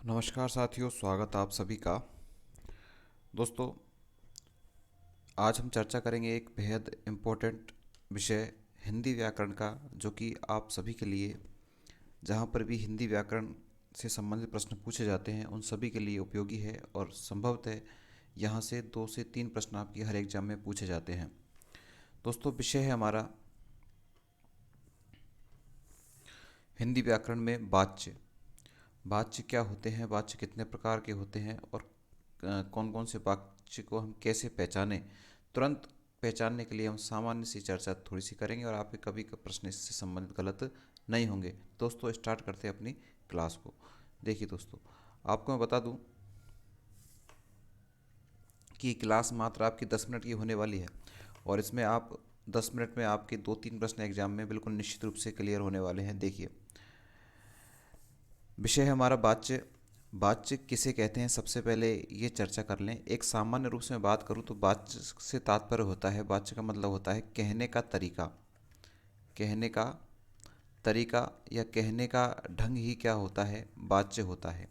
नमस्कार साथियों, स्वागत आप सभी का। दोस्तों, आज हम चर्चा करेंगे एक बेहद इम्पोर्टेंट विषय हिंदी व्याकरण का, जो कि आप सभी के लिए, जहाँ पर भी हिंदी व्याकरण से संबंधित प्रश्न पूछे जाते हैं उन सभी के लिए उपयोगी है और संभवतः यहाँ से 2 से 3 प्रश्न आपकी हर एग्जाम में पूछे जाते हैं। दोस्तों, विषय है हमारा हिंदी व्याकरण में वाच्य। वाच्य क्या होते हैं, वाच्य कितने प्रकार के होते हैं और कौन कौन से वाक्य को हम कैसे पहचानें। तुरंत पहचानने के लिए हम सामान्य सी चर्चा थोड़ी सी करेंगे और आपके कभी का प्रश्न इससे संबंधित गलत नहीं होंगे। दोस्तों, स्टार्ट करते हैं अपनी क्लास को। देखिए दोस्तों, आपको मैं बता दूं कि क्लास मात्र आपकी 10 मिनट की होने वाली है और इसमें आप 10 मिनट में आपके 2-3 प्रश्न एग्जाम में बिल्कुल निश्चित रूप से क्लियर होने वाले हैं। देखिए, विषय है हमारा वाच्य। वाच्य किसे कहते हैं, सबसे पहले ये चर्चा कर लें। एक सामान्य रूप से मैं बात करूँ तो वाच्य से तात्पर्य होता है, वाच्य का मतलब होता है कहने का तरीका। कहने का तरीका या कहने का ढंग ही क्या होता है, वाच्य होता है।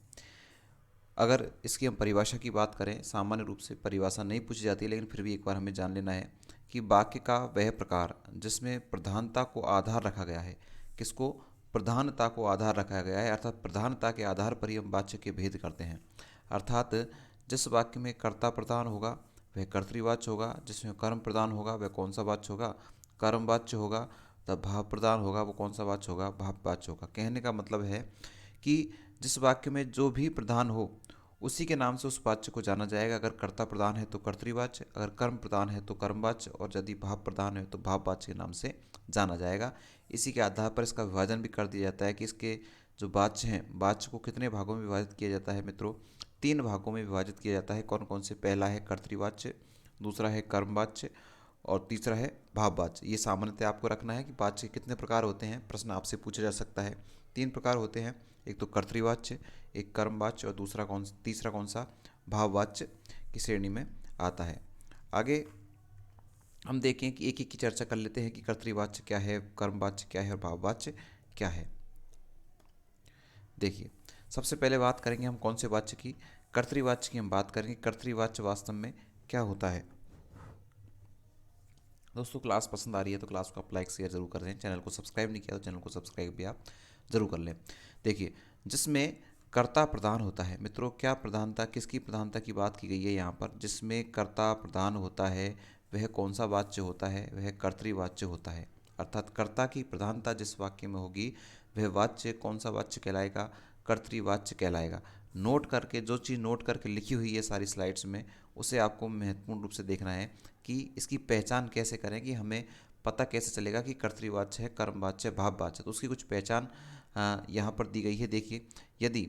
अगर इसकी हम परिभाषा की बात करें, सामान्य रूप से परिभाषा नहीं पूछी जाती, लेकिन फिर भी एक बार हमें जान लेना है कि वाक्य का वह प्रकार जिसमें प्रधानता को आधार रखा गया है। किसको? प्रधानता को आधार रखा गया है, अर्थात प्रधानता के आधार पर ही हम वाच्य के भेद करते हैं। अर्थात जिस वाक्य में कर्ता प्रधान होगा वह कर्तृवाच्य होगा, जिसमें कर्म प्रधान होगा वह कौन सा वाच्य होगा, कर्मवाच्य होगा। तब भाव प्रधान होगा वो कौन सा वाच्य होगा, भाववाच्य होगा। कहने का मतलब है कि जिस वाक्य में जो भी प्रधान हो उसी के नाम से उस वाच्य को जाना जाएगा। अगर कर्ता प्रधान है तो कर्तृवाच्य, अगर कर्म प्रधान है तो कर्मवाच्य, और यदि भाव प्रधान है तो भाववाच्य के नाम से जाना जाएगा। इसी के आधार पर इसका विभाजन भी कर दिया जाता है कि इसके जो वाच्य हैं, वाच्य को कितने भागों में विभाजित किया जाता है मित्रों? 3 भागों में विभाजित किया जाता है। कौन कौन से? पहला है कर्तृवाच्य, दूसरा है कर्मवाच्य और तीसरा है भाववाच्य। ये सामान्यतः आपको रखना है कि वाच्य कितने प्रकार होते हैं, प्रश्न आपसे पूछा जा सकता है। 3 प्रकार होते हैं, एक तो कर्तृवाच्य, एक कर्मवाच्य और तीसरा कौन सा? भाववाच्य की श्रेणी में आता है। आगे हम देखें कि एक एक की चर्चा कर लेते हैं कि कर्तृवाच्य क्या है, कर्मवाच्य क्या है और भाववाच्य क्या है। देखिए, सबसे पहले बात करेंगे हम कौन से वाच्य की? कर्तृवाच्य की हम बात करेंगे। कर्तृवाच्य वास्तव में क्या होता है? दोस्तों, क्लास पसंद आ रही है तो क्लास को आप लाइक शेयर जरूर कर दें। चैनल को सब्सक्राइब नहीं किया तो चैनल को सब्सक्राइब भी आप जरूर कर लें। देखिए, जिसमें कर्ता प्रधान होता है मित्रों, क्या प्रधानता, किसकी प्रधानता की बात की गई है यहाँ पर? जिसमें कर्ता प्रधान होता है वह कौन सा वाच्य होता है? वह कर्तृवाच्य होता है। अर्थात कर्ता की प्रधानता जिस वाक्य में होगी वह वाच्य कौन सा वाच्य कहलाएगा? कर्तृवाच्य कहलाएगा। नोट करके, जो चीज़ नोट करके लिखी हुई है सारी स्लाइड्स में, उसे आपको महत्वपूर्ण रूप से देखना है कि इसकी पहचान कैसे करें, कि हमें पता कैसे चलेगा कि कर्तृवाच्य है, कर्मवाच्य है, भाववाच्य है। तो उसकी कुछ पहचान यहाँ पर दी गई है। देखिए, यदि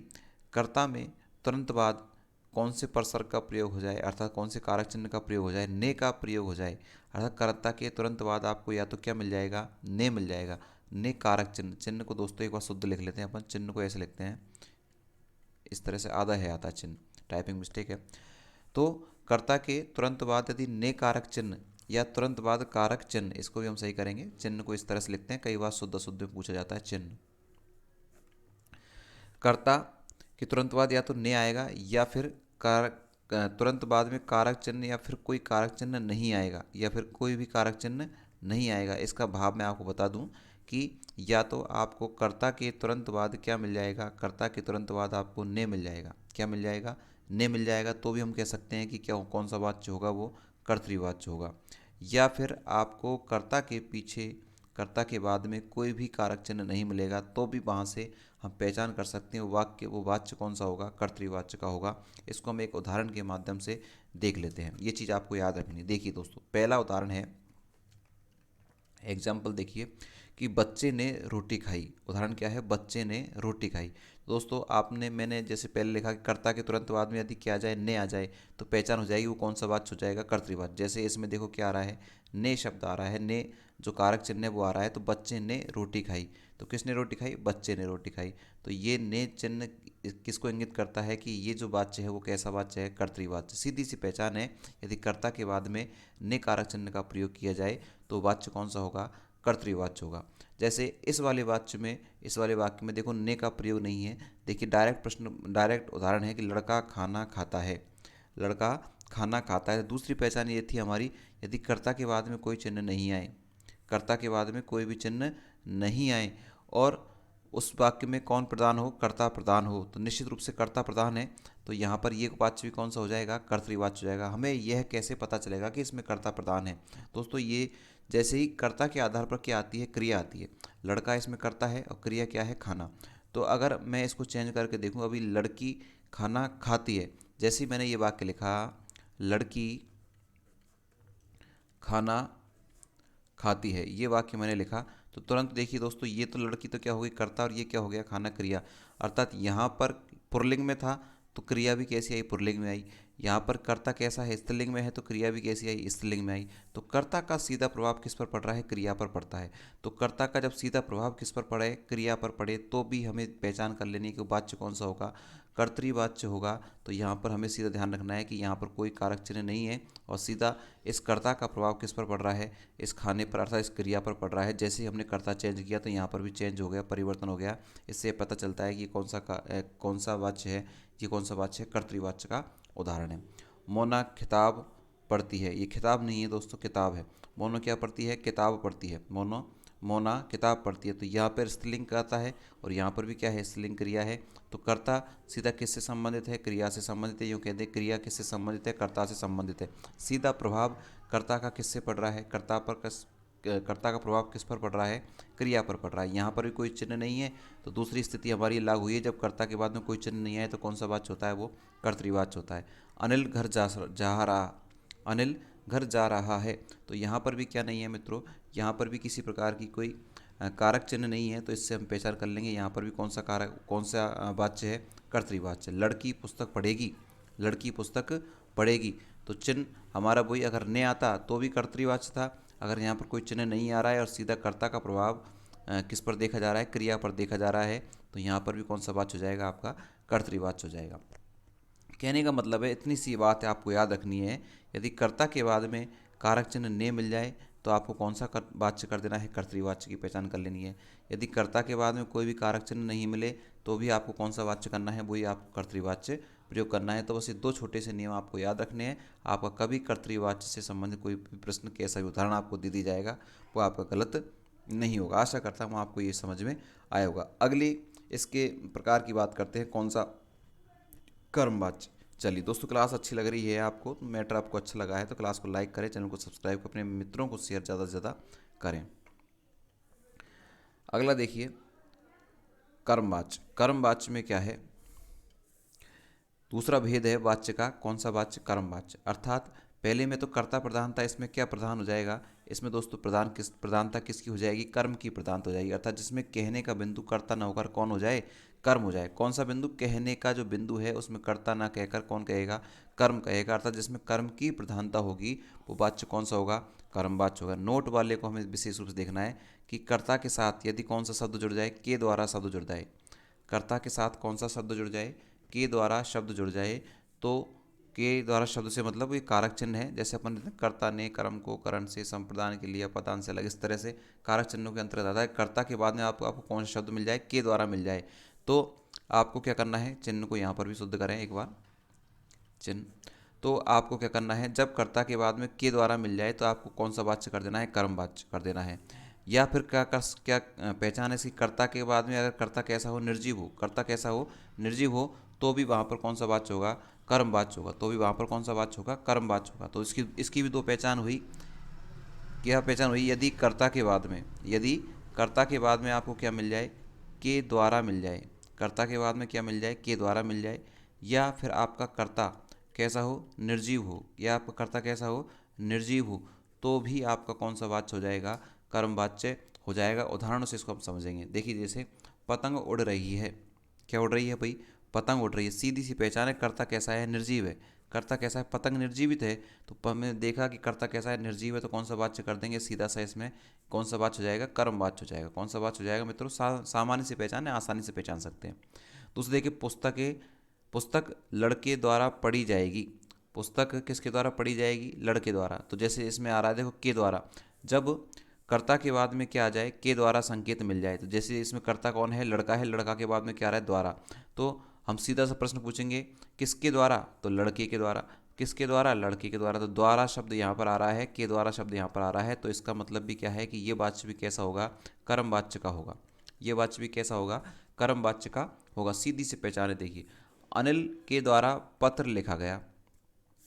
कर्ता में तुरंत बाद कौन से परसर्ग का प्रयोग हो जाए, अर्थात कौन से कारक चिन्ह का प्रयोग हो जाए, ने का प्रयोग हो जाए, अर्थात कर्ता के तुरंत बाद आपको या तो क्या मिल जाएगा? ने मिल जाएगा। ने कारक चिन्ह, चिन्ह को दोस्तों एक बार शुद्ध लिख लेते हैं अपन। चिन्ह को ऐसे लिखते हैं, इस तरह से आधा है आता चिन्ह, टाइपिंग मिस्टेक है। तो कर्ता के तुरंत बाद यदि ने कारक चिन्ह या तुरंत बाद कारक चिन्ह, इसको भी हम सही करेंगे। चिन्ह को इस तरह से लिखते हैं, कई बार शुद्ध शुद्ध में पूछा जाता है चिन्ह। कर्ता के तुरंत बाद या तो ने आएगा या फिर कारक, तुरंत बाद में कारक चिन्ह या फिर कोई कारक चिन्ह नहीं आएगा, या फिर कोई भी कारक चिन्ह नहीं आएगा। इसका भाव मैं आपको बता दूं कि या तो आपको कर्ता के तुरंत बाद क्या मिल जाएगा? कर्ता के तुरंत बाद आपको ने मिल जाएगा। क्या मिल जाएगा? ने मिल जाएगा। तो भी हम कह सकते हैं कि क्या, कौन सा वाच्य होगा? वो कर्तृवाच्य होगा। या फिर आपको कर्ता के पीछे, कर्ता के बाद में कोई भी कारक चिन्ह नहीं मिलेगा, तो भी वहाँ से हम पहचान कर सकते हैं वो वाच्य कौन सा होगा? कर्तृवाच्य का होगा। इसको हम एक उदाहरण के माध्यम से देख लेते हैं। ये चीज़ आपको याद रखनी। देखिए दोस्तों, पहला उदाहरण है, एग्जाम्पल देखिए कि बच्चे ने रोटी खाई। उदाहरण क्या है? बच्चे ने रोटी खाई। दोस्तों, आपने, मैंने जैसे पहले लिखा कि कर्ता के तुरंत बाद में यदि क्या आ जाए? ने आ जाए, तो पहचान हो जाएगी वो कौन सा वाच्य हो जाएगा? कर्तृवाच्य। जैसे इसमें देखो क्या आ रहा है? ने शब्द आ रहा है, ने जो कारक चिन्ह है वो आ रहा है। तो बच्चे ने रोटी खाई, तो किसने रोटी खाई? बच्चे ने रोटी खाई। तो ये ने चिन्ह किसको इंगित करता है कि ये जो वाच्य है वो कैसा वाच्य है? कर्तृवाच्य। सीधी सी पहचान है, यदि कर्ता के बाद में ने कारक चिन्ह का प्रयोग किया जाए तो वाच्य कौन सा होगा? कर्तृवाच्य होगा। जैसे इस वाले वाक्य में देखो ने का प्रयोग नहीं है। देखिए डायरेक्ट उदाहरण है कि लड़का खाना खाता है। लड़का खाना खाता है। दूसरी पहचान ये थी हमारी, यदि कर्ता के बाद में कोई चिन्ह नहीं आए, कर्ता के बाद में कोई भी चिन्ह नहीं आए और उस वाक्य में कौन प्रधान हो, कर्ता प्रधान हो, तो निश्चित रूप से कर्ता प्रधान है, तो यहाँ पर ये वाच्य भी कौन सा हो जाएगा, कर्तृवाच्य हो जाएगा। हमें यह कैसे पता चलेगा कि इसमें कर्ता प्रधान है? दोस्तों ये जैसे ही कर्ता के आधार पर क्या आती है, क्रिया आती है। लड़का इसमें कर्ता है और क्रिया क्या है, खाना। तो अगर मैं इसको चेंज करके देखूँ, अभी लड़की खाना खाती है, जैसे ही मैंने ये वाक्य लिखा लड़की खाना खाती है, ये वाक्य मैंने लिखा, तो तुरंत देखिए दोस्तों, ये तो लड़की तो क्या हो गई, कर्ता, और ये क्या हो गया, खाना, क्रिया। अर्थात यहाँ पर पुल्लिंग में था तो क्रिया भी कैसी आई, पुल्लिंग में आई। यहाँ पर कर्ता कैसा है, स्त्रीलिंग में है, तो क्रिया भी कैसी आई, स्त्रीलिंग में आई। तो कर्ता का सीधा प्रभाव किस पर पड़ रहा है, क्रिया पर पड़ता है। तो कर्ता का जब सीधा प्रभाव किस पर पड़े, क्रिया पर पड़े, तो भी हमें पहचान कर लेनी है कि वाच्य कौन सा होगा, कर्तृवाच्य होगा। तो यहाँ पर हमें सीधा ध्यान रखना है कि यहाँ पर कोई कारक चिन्ह नहीं है और सीधा इस कर्ता का प्रभाव किस पर पड़ रहा है, इस खाने पर अर्थात इस क्रिया पर पड़ रहा है। जैसे ही हमने कर्ता चेंज किया तो यहाँ पर भी चेंज हो गया, परिवर्तन हो गया। इससे पता चलता है कि ये कौन सा वाच्य है, ये कौन सा वाच्य है, कर्तृवाच्य का उदाहरण है। मोना खिताब पढ़ती है, ये खिताब नहीं है दोस्तों, किताब है। मोनो क्या पढ़ती है, किताब पढ़ती है। मोना किताब पढ़ती है, तो यहाँ पर स्त्रीलिंग करता है और यहाँ पर भी क्या है, स्त्रीलिंग क्रिया है। तो कर्ता सीधा किससे संबंधित है, क्रिया से संबंधित है। यूँ कह दे क्रिया किससे संबंधित है, कर्ता से संबंधित है। सीधा प्रभाव कर्ता का किससे पड़ रहा है, कर्ता का प्रभाव किस पर पड़ रहा है, क्रिया पर पड़ रहा है। यहाँ पर भी कोई चिन्ह नहीं है, तो दूसरी स्थिति हमारी लागू हुई है, जब कर्ता के बाद में कोई चिन्ह नहीं आए तो कौन सा वाच्य होता है, वो कर्तृवाच्य होता है। अनिल घर जा रहा, अनिल घर जा रहा है, तो यहाँ पर भी क्या नहीं है मित्रों, यहाँ पर भी किसी प्रकार की कोई कारक चिन्ह नहीं है, तो इससे हम पहचान कर लेंगे यहाँ पर भी कौन सा वाच्य है, कर्तृवाच्य। लड़की पुस्तक पढ़ेगी, लड़की पुस्तक पढ़ेगी, तो चिन्ह हमारा वही, अगर ने आता तो भी कर्तृवाच्य था। अगर यहाँ पर कोई चिन्ह नहीं आ रहा है और सीधा कर्ता का प्रभाव किस पर देखा जा रहा है, क्रिया पर देखा जा रहा है, तो यहाँ पर भी कौन सा वाच्य हो जाएगा, आपका कर्तृवाच्य हो जाएगा। कहने का मतलब है, इतनी सी बात है आपको याद रखनी है, यदि कर्ता के बाद में कारक चिन्ह ने मिल जाए तो आपको कौन सा वाच्य कर देना है, कर्तृवाच्य की पहचान कर लेनी है। यदि कर्ता के बाद में कोई भी कारक चिन्ह नहीं मिले तो भी आपको कौन सा वाच्य करना है, वही आपको कर्तृवाच्य प्रयोग करना है। तो बस ये दो छोटे से नियम आपको याद रखने हैं। आपका कभी कर्तृवाच्य से संबंधित कोई भी प्रश्न, कैसा भी उदाहरण आपको दे दी जाएगा, वो आपका गलत नहीं होगा। आशा करता हूँ आपको ये समझ में आया होगा। अगली इसके प्रकार की बात करते हैं, कौन सा, कर्मवाच्य। चलिए दोस्तों, क्लास अच्छी लग रही है आपको, मैटर आपको अच्छा लगा है तो क्लास को लाइक करें, चैनल को सब्सक्राइब करें, अपने मित्रों को शेयर ज़्यादा से ज़्यादा करें। अगला देखिए, कर्मवाच्य। कर्मवाच्य में क्या है, दूसरा भेद है वाच्य का, कौन सा वाच्य, कर्मवाच्य। अर्थात पहले में तो कर्ता प्रधान था, इसमें क्या प्रधान हो जाएगा, इसमें दोस्तों प्रधानता किसकी हो जाएगी, कर्म की प्रधानता हो जाएगी। अर्थात जिसमें कहने का बिंदु कर्ता न होकर कौन हो जाए, कर्म हो जाए। कौन सा बिंदु, कहने का जो बिंदु है उसमें कर्ता ना कहकर कौन कहेगा, कर्म कहेगा। अर्थात जिसमें कर्म की प्रधानता होगी वो वाच्य कौन सा होगा, कर्मवाच्य होगा। नोट वाले को हमें विशेष रूप से देखना है कि कर्ता के साथ यदि कौन सा शब्द जुड़ जाए, के द्वारा शब्द जुड़ जाए, कर्ता के साथ कौन सा शब्द जुड़ जाए, के द्वारा शब्द जुड़ जाए, तो के द्वारा शब्द से मतलब ये कारक चिन्ह है। जैसे अपन कर्ता ने कर्म को करण से, संप्रदान के लिए, पदान से अलग, इस तरह से कारक चिन्हों के अंतर्गत आता है। कर्ता के बाद में आपको कौन सा शब्द मिल जाए, के द्वारा मिल जाए, तो आपको क्या करना है, चिन्ह को यहाँ पर भी शुद्ध करें एक बार, चिन्ह। तो आपको क्या करना है, जब कर्ता के बाद में के द्वारा मिल जाए तो आपको कौन सा वाच्य कर देना है, कर्मवाच्य कर देना है। या फिर क्या पहचान है इसकी, कर्ता के बाद में अगर कर्ता कैसा हो, निर्जीव हो, कर्ता कैसा हो, निर्जीव हो, तो भी वहाँ पर कौन सा वाच्य होगा, कर्मवाच्य होगा। तो भी वहाँ पर कौन सा वाच्य होगा, कर्मवाच्य होगा। तो इसकी भी दो पहचान हुई। क्या पहचान हुई, यदि कर्ता के बाद में, यदि कर्ता के बाद में आपको क्या मिल जाए, के द्वारा मिल जाए, कर्ता के बाद में क्या मिल जाए, के द्वारा मिल जाए, या फिर आपका कर्ता कैसा हो, निर्जीव हो, या आपका कर्ता कैसा हो, निर्जीव हो, तो भी आपका कौन सा वाच्य हो जाएगा, कर्मवाच्य हो जाएगा। उदाहरणों से इसको हम समझेंगे। देखिए जैसे पतंग उड़ रही है, क्या उड़ रही है भाई, पतंग उड़ रही है, सीधी सी पहचान है, कर्ता कैसा है, निर्जीव है। कर्ता कैसा है, पतंग निर्जीवित है, तो हमने देखा कि कर्ता कैसा है, निर्जीव है, तो कौन सा वाच्य कर देंगे, सीधा सा इसमें कौन सा वाच्य हो जाएगा, कर्मवाच्य हो जाएगा। कौन सा वाच्य हो जाएगा मित्रों, सामान्य से पहचान है, आसानी से पहचान सकते हैं। दूसरे देखिए, पुस्तक लड़के द्वारा पढ़ी जाएगी। पुस्तक किसके द्वारा पढ़ी जाएगी, लड़के द्वारा। तो जैसे इसमें आ रहा है देखो, के द्वारा, जब कर्ता के बाद में क्या आ जाए, के द्वारा संकेत मिल जाए। तो जैसे इसमें कर्ता कौन है, लड़का है, लड़का के बाद में क्या आ रहा है, द्वारा। तो हम सीधा सा प्रश्न पूछेंगे, किसके द्वारा, तो लड़के के द्वारा। किसके द्वारा, लड़के के द्वारा। तो द्वारा शब्द यहाँ पर आ रहा है, के द्वारा शब्द यहाँ पर आ रहा है। तो इसका मतलब भी क्या है कि ये वाच्य भी कैसा होगा, कर्म वाच्य का होगा। ये वाच्य भी कैसा होगा, कर्म वाच्य का होगा। सीधी सी पहचान है। देखिए, अनिल के द्वारा पत्र लिखा गया,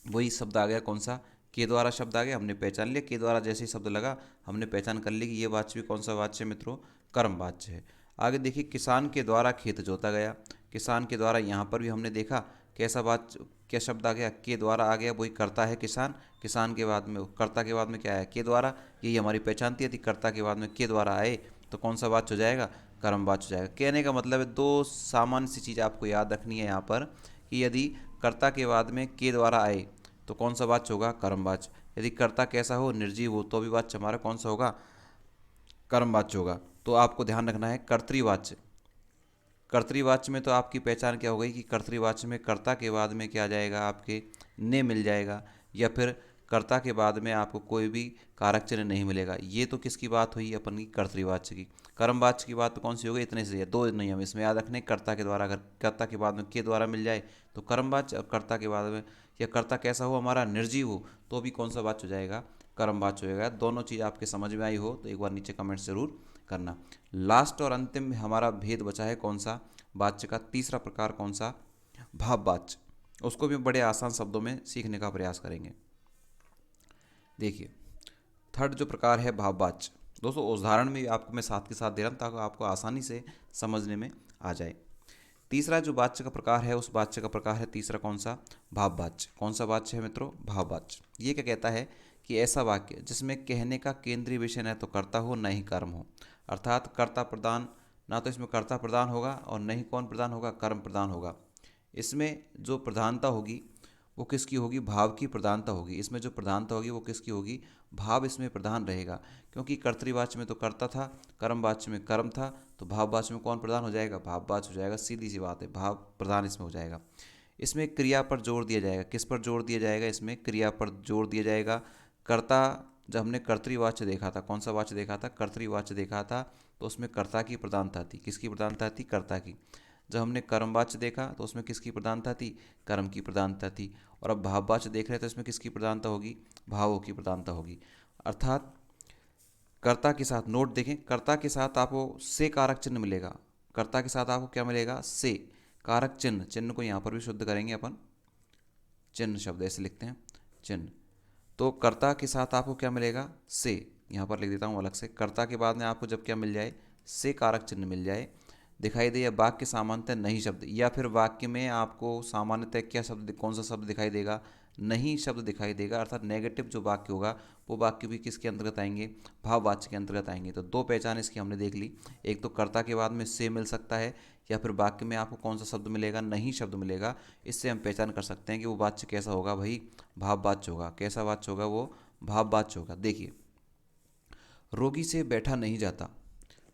वही शब्द आ गया, कौन सा, के द्वारा शब्द आ गया, हमने पहचान लिया। के द्वारा जैसे ही शब्द लगा हमने पहचान कर ली कि ये वाच्य भी कौन सा वाच्य है मित्रों, कर्म वाच्य है। आगे देखिए, किसान के द्वारा खेत जोता गया। किसान के द्वारा, यहाँ पर भी हमने देखा कैसा वाच्य, क्या शब्द आ गया, के द्वारा आ गया, वही कर्ता है किसान। किसान के बाद में, कर्ता के बाद में क्या आया, के द्वारा। यही हमारी पहचान थी, यदि कर्ता के बाद में के द्वारा आए तो कौन सा वाच्य हो जाएगा, कर्म वाच्य हो जाएगा। कहने का मतलब है, दो सामान्य सी चीज़ आपको याद रखनी है यहाँ पर, कि यदि कर्ता के बाद में के द्वारा आए तो कौन सा वाच्य होगा, कर्मवाच्य। यदि कर्ता कैसा हो, निर्जीव हो, तो भी वाच्य हमारा कौन सा होगा, कर्मवाच्य होगा। तो आपको ध्यान रखना है कर्तृवाच्य। कर्तृवाच्य में तो आपकी पहचान क्या हो गई कि कर्तृवाच्य में कर्ता के बाद में क्या आ जाएगा, आपके ने मिल जाएगा, या फिर कर्ता के बाद में आपको कोई भी कारक चिन्ह नहीं मिलेगा। ये तो किसकी बात हुई, अपन की कर्तृवाच्य की। कर्मवाच्य की बात तो कौन सी हो गई, इतने से, दो नियम इसमें याद रखने, कर्ता के द्वारा, अगर कर्ता के बाद में के द्वारा मिल जाए तो कर्मवाच्य, और कर्ता के बाद में, या कर्ता कैसा हो हमारा, निर्जीव हो, तो भी कौन सा वाच्य हो जाएगा, कर्मवाच्य हो जाएगा। दोनों चीज़ आपके समझ में आई हो तो एक बार नीचे कमेंट जरूर करना। लास्ट और अंतिम में हमारा भेद बचा है कौन सा, वाच्य का तीसरा प्रकार कौन सा, भाव वाच्य। उसको भी बड़े आसान शब्दों में सीखने का प्रयास करेंगे। देखिए, थर्ड जो प्रकार है भाव वाच्य, दोस्तों उदाहरण में आपको मैं साथ के साथ दे रहा हूँ ताकि आपको आसानी से समझने में आ जाए। तीसरा जो वाच्य का प्रकार है, उस वाच्य का प्रकार है तीसरा कौन सा, भाव वाच्य। कौन सा वाच्य है मित्रों, भाव वाच्य। ये क्या कहता है कि ऐसा वाक्य जिसमें कहने का केंद्रीय विषय न तो कर्ता हो न ही कर्म हो, अर्थात कर्ता प्रधान, ना तो इसमें कर्ता प्रधान होगा और न ही कौन प्रधान होगा, कर्म प्रधान होगा। इसमें जो प्रधानता होगी वो किसकी होगी, भाव की प्रधानता होगी। इसमें जो प्रधानता होगी वो किसकी होगी, भाव इसमें प्रधान रहेगा। क्योंकि कर्तृवाच्य में तो कर्ता था, कर्मवाच्य में कर्म था, तो भाववाच्य में कौन प्रधान हो जाएगा, भाववाच्य हो जाएगा। सीधी सी बात है, भाव प्रधान इसमें हो जाएगा। इसमें क्रिया पर जोर दिया जाएगा। किस पर जोर दिया जाएगा, इसमें क्रिया पर जोर दिया जाएगा। कर्ता, जब हमने कर्तृवाच्य देखा था, कौन सा वाच्य देखा था, कर्तृवाच्य देखा था, तो उसमें कर्ता की प्रधानता थी। किसकी प्रधानता थी, कर्ता की। जब हमने कर्मवाच्य देखा तो उसमें किसकी प्रधानता थी, कर्म की प्रधानता थी। और अब भाववाच्य देख रहे हैं तो इसमें किसकी प्रधानता होगी, भावों की प्रधानता होगी। अर्थात कर्ता के साथ, नोट देखें, कर्ता के साथ आपको से कारक चिन्ह मिलेगा। कर्ता के साथ आपको क्या मिलेगा, से कारक चिन्ह। चिन्ह को यहाँ पर भी शुद्ध करेंगे अपन, चिन्ह शब्द ऐसे लिखते हैं, चिन्ह। तो कर्ता के साथ आपको क्या मिलेगा, से। यहाँ पर लिख देता हूँ अलग से, कर्ता के बाद में आपको जब क्या मिल जाए, से कारक चिन्ह मिल जाए, दिखाई दे, या वाक्य सामान्यतः नहीं शब्द, या फिर वाक्य में आपको सामान्यतः क्या शब्द, कौन सा शब्द दिखाई देगा, नहीं शब्द दिखाई देगा। अर्थात नेगेटिव जो वाक्य होगा वो वाक्य भी किसके अंतर्गत आएंगे, भाववाच्य के अंतर्गत आएंगे। तो दो पहचान इसकी हमने देख ली, एक तो कर्ता के बाद में से मिल सकता है, या फिर वाक्य में आपको कौन सा शब्द मिलेगा, नहीं शब्द मिलेगा। इससे हम पहचान कर सकते हैं कि वो वाच्य कैसा होगा भाई, भाववाच्य होगा। कैसा वाच्य होगा वो, भाववाच्य होगा। देखिए, रोगी से बैठा नहीं जाता,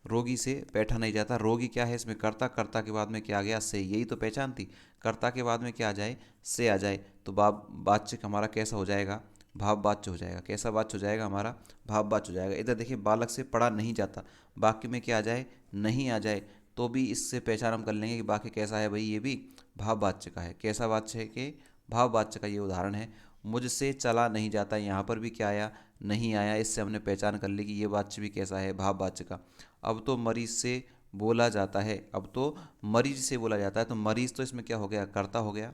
रोगी से बैठा नहीं जाता, रोगी क्या है इसमें, कर्ता, कर्ता के बाद में क्या आ गया, से। यही तो पहचान थी, कर्ता के बाद में क्या आ जाए, से आ जाए, तो भाव वाच्य हमारा कैसा हो जाएगा, भाव वाच्य हो जाएगा। कैसा वाच्य हो जाएगा हमारा, भाव वाच्य हो जाएगा। इधर देखिए, बालक से पढ़ा नहीं जाता, वाक्य में क्या आ जाए, नहीं आ जाए, तो भी इससे पहचान हम कर लेंगे कि वाक्य कैसा है भाई, ये भी भाव वाच्य का है। कैसा वाच्य है कि भाव वाच्य का ये उदाहरण है। मुझसे चला नहीं जाता, यहाँ पर भी क्या आया, नहीं आया। इससे हमने पहचान कर ली कि ये वाच्य भी कैसा है, भाव वाच्य का। अब तो मरीज से बोला जाता है, अब तो मरीज से बोला जाता है, तो मरीज तो इसमें क्या हो गया, कर्ता हो गया।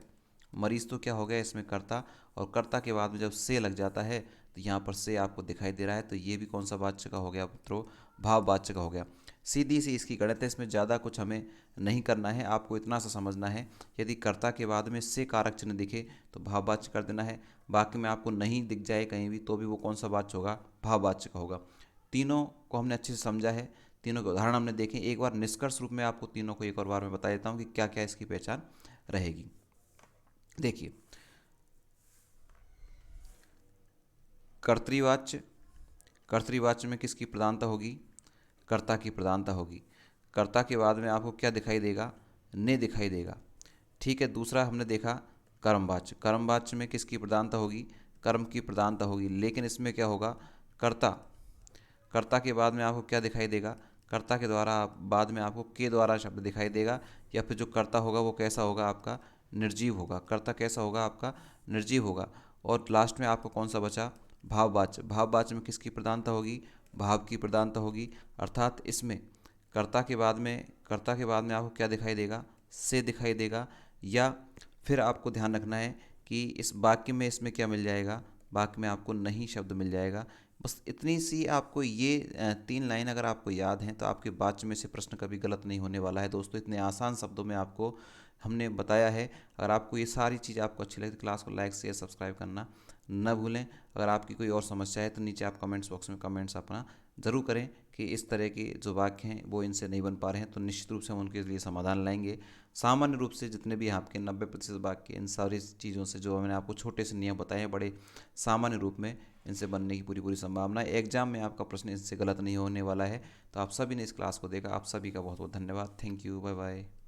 मरीज तो क्या हो गया इसमें, कर्ता। और कर्ता के बाद में जब से लग जाता है तो यहाँ पर से आपको दिखाई दे रहा है, तो ये भी कौन सा वाच्य का हो गया मित्रों, भाव वाच्य का हो गया। सीधी सी इसकी गणित है, इसमें ज़्यादा कुछ हमें नहीं करना है, आपको इतना सा समझना है, यदि कर्ता के बाद में से कारक चिन्ह दिखे तो भाव वाच्य कर देना है। वाक्य में आपको नहीं दिख जाए कहीं भी तो भी वो कौन सा वाच्य होगा, भाव वाच्य का होगा। तीनों को हमने अच्छे से समझा है, तीनों के उदाहरण हमने देखे। एक बार निष्कर्ष रूप में आपको तीनों को एक और बार मैं बता देता हूँ कि क्या क्या इसकी पहचान रहेगी। देखिए, कर्तृवाच्य, कर्तृवाच्य में किसकी प्रधानता होगी, कर्ता की प्रधानता होगी। कर्ता के बाद में आपको क्या दिखाई देगा, ने दिखाई देगा। ठीक है, दूसरा हमने देखा कर्मवाच्य, कर्मवाच्य में किसकी प्रधानता होगी, कर्म की प्रधानता होगी। लेकिन इसमें क्या होगा, कर्ता, कर्ता के बाद में आपको क्या दिखाई देगा, कर्ता के द्वारा बाद में आपको के द्वारा शब्द दिखाई देगा, या फिर जो कर्ता होगा वो कैसा होगा आपका, निर्जीव होगा। कर्ता कैसा होगा आपका, निर्जीव होगा। और लास्ट में आपको कौन सा बचा, भाववाच्य। भाववाच्य में किसकी प्रधानता होगी, भाव की प्रधानता होगी। अर्थात इसमें कर्ता के बाद में आपको क्या दिखाई देगा, से दिखाई देगा। या फिर आपको ध्यान रखना है कि इस वाक्य में इसमें क्या मिल जाएगा, वाक्य में आपको नहीं शब्द मिल जाएगा। बस इतनी सी आपको ये 3 लाइन अगर आपको याद हैं तो आपके वाक्य में से प्रश्न कभी गलत नहीं होने वाला है दोस्तों। इतने आसान शब्दों में आपको हमने बताया है। अगर आपको ये सारी चीज़ आपको अच्छी लगी तो क्लास को लाइक शेयर सब्सक्राइब करना न भूलें। अगर आपकी कोई और समस्या है तो नीचे आप कमेंट्स बॉक्स में कमेंट्स अपना ज़रूर करें कि इस तरह के जो वाक्य हैं वो इनसे नहीं बन पा रहे हैं, तो निश्चित रूप से हम उनके लिए समाधान लाएंगे। सामान्य रूप से जितने भी आपके 90% वाक्य इन सारी चीज़ों से जो मैंने आपको छोटे से नियम बताए हैं, बड़े सामान्य रूप में इनसे बनने की पूरी पूरी संभावना है। एग्जाम में आपका प्रश्न इससे गलत नहीं होने वाला है। तो आप सभी ने इस क्लास को देखा, आप सभी का बहुत बहुत धन्यवाद। Thank you, bye bye.